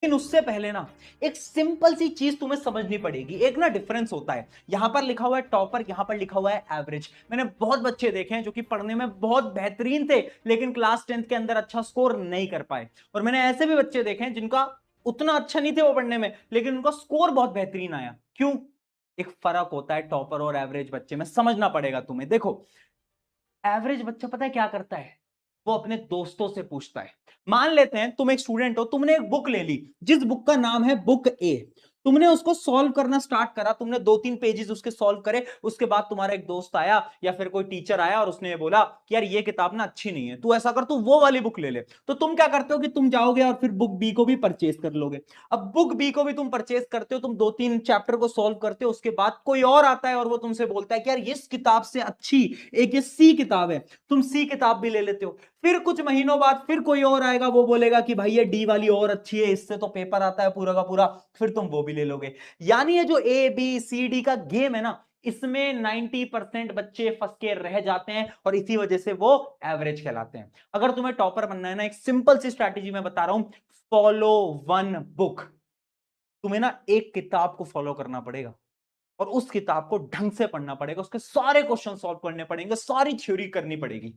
लेकिन उससे पहले ना एक सिंपल सी चीज तुम्हें समझनी पड़ेगी। एक ना डिफरेंस होता है, यहां पर लिखा हुआ है टॉपर, यहां पर लिखा हुआ है एवरेज। मैंने बहुत बच्चे देखे हैं जो कि पढ़ने में बहुत बेहतरीन थे लेकिन क्लास 10th के अंदर अच्छा स्कोर नहीं कर पाए, और मैंने ऐसे भी बच्चे देखे हैं जिनका उतना अच्छा नहीं थे वो पढ़ने में लेकिन उनका स्कोर बहुत बेहतरीन आया। क्यों? एक फर्क होता है टॉपर और एवरेज बच्चे में, समझना पड़ेगा तुम्हें। देखो, एवरेज बच्चा पता है क्या करता है? वो अपने दोस्तों से पूछता है। मान लेते हैं तुम एक स्टूडेंट हो, तुमने एक बुक ले ली जिस बुक का नाम है बुक ए। तुमने उसको सॉल्व करना स्टार्ट करा, तुमने 2-3 पेजेस उसके सॉल्व करे, उसके बाद तुम्हारा एक दोस्त आया या फिर कोई टीचर आया और उसने बोला कि यार ये किताब ना अच्छी नहीं है, तू ऐसा कर, तू वो वाली बुक ले ले। तो तुम क्या करते हो कि तुम जाओगे और फिर बुक बी को भी परचेज कर लोगे। अब बुक बी को भी तुम परचेज करते हो, तुम 2-3 चैप्टर को सॉल्व करते हो, उसके बाद कोई और आता है और वो तुमसे बोलता है कि यार इस किताब से अच्छी एक ये सी किताब है, तुम सी किताब भी ले लेते हो। फिर कुछ महीनों बाद फिर कोई और आएगा, वो बोलेगा कि भाई ये डी वाली और अच्छी है, इससे तो पेपर आता है पूरा का पूरा, फिर तुम वो भी ले लोगे। यानी ये जो ए बी सी डी का गेम है ना, इसमें 90% बच्चे फंस के रह जाते हैं और इसी वजह से वो एवरेज कहलाते हैं। अगर तुम्हें टॉपर बनना है ना, एक सिंपल सी स्ट्रैटेजी मैं बता रहा हूं, फॉलो वन बुक। तुम्हें ना एक किताब को फॉलो करना पड़ेगा और उस किताब को ढंग से पढ़ना पड़ेगा, उसके सारे क्वेश्चन सॉल्व करने पड़ेंगे, सारी थ्योरी करनी पड़ेगी।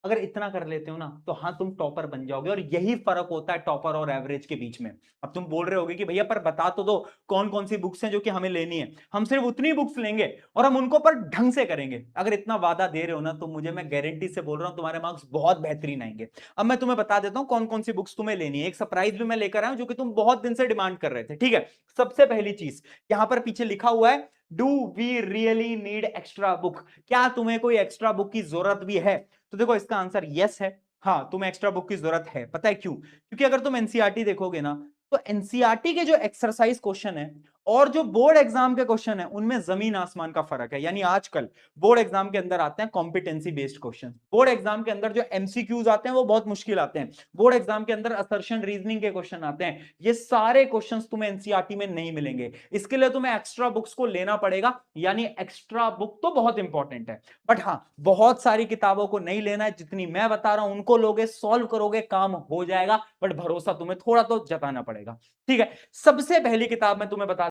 अगर इतना कर लेते हो ना तो हाँ, तुम टॉपर बन जाओगे। और यही फर्क होता है टॉपर और एवरेज के बीच में। अब तुम बोल रहे होगे कि भैया पर बता तो दो कौन कौन सी बुक्स हैं जो कि हमें लेनी है। हम सिर्फ उतनी बुक्स लेंगे और हम उनको पर ढंग से करेंगे। अगर इतना वादा दे रहे हो ना तो मुझे, मैं गारंटी से बोल रहा हूं, तुम्हारे मार्क्स बहुत बेहतरीन आएंगे। अब मैं तुम्हें बता देता हूं कौन कौन सी बुक्स तुम्हें लेनी है। एक सरप्राइज भी मैं लेकर आया हूं जो कि तुम बहुत दिन से डिमांड कर रहे थे। ठीक है, सबसे पहली चीज यहां पर पीछे लिखा हुआ है, do we really need extra book? क्या तुम्हें कोई एक्स्ट्रा बुक की जरूरत भी है? तो देखो, इसका आंसर यस है। हाँ, तुम्हें एक्स्ट्रा बुक की जरूरत है। पता है क्यों? क्योंकि अगर तुम एनसीईआरटी देखोगे ना तो एनसीईआरटी के जो एक्सरसाइज क्वेश्चन है और जो बोर्ड एग्जाम के क्वेश्चन है उनमें जमीन आसमान का फर्क है। यानी आजकल बोर्ड एग्जाम के अंदर आते हैं competency based question, board exam के अंदर जो एमसीक्यूज आते हैं वो बहुत मुश्किल आते हैं, बोर्ड एग्जाम के अंदर असर्शन रीजनिंग के क्वेश्चन आते हैं। ये सारे क्वेश्चन तुम्हें एनसीईआरटी में नहीं मिलेंगे, इसके लिए तुम्हें एक्स्ट्रा बुक्स को लेना पड़ेगा। यानी एक्स्ट्रा बुक तो बहुत इंपॉर्टेंट है, बट हाँ, बहुत सारी किताबों को नहीं लेना है। जितनी मैं बता रहा हूं उनको लोगे, सॉल्व करोगे, काम हो जाएगा, बट भरोसा तुम्हें थोड़ा तो जताना पड़ेगा। ठीक है, सबसे पहली किताब मैं तुम्हें बता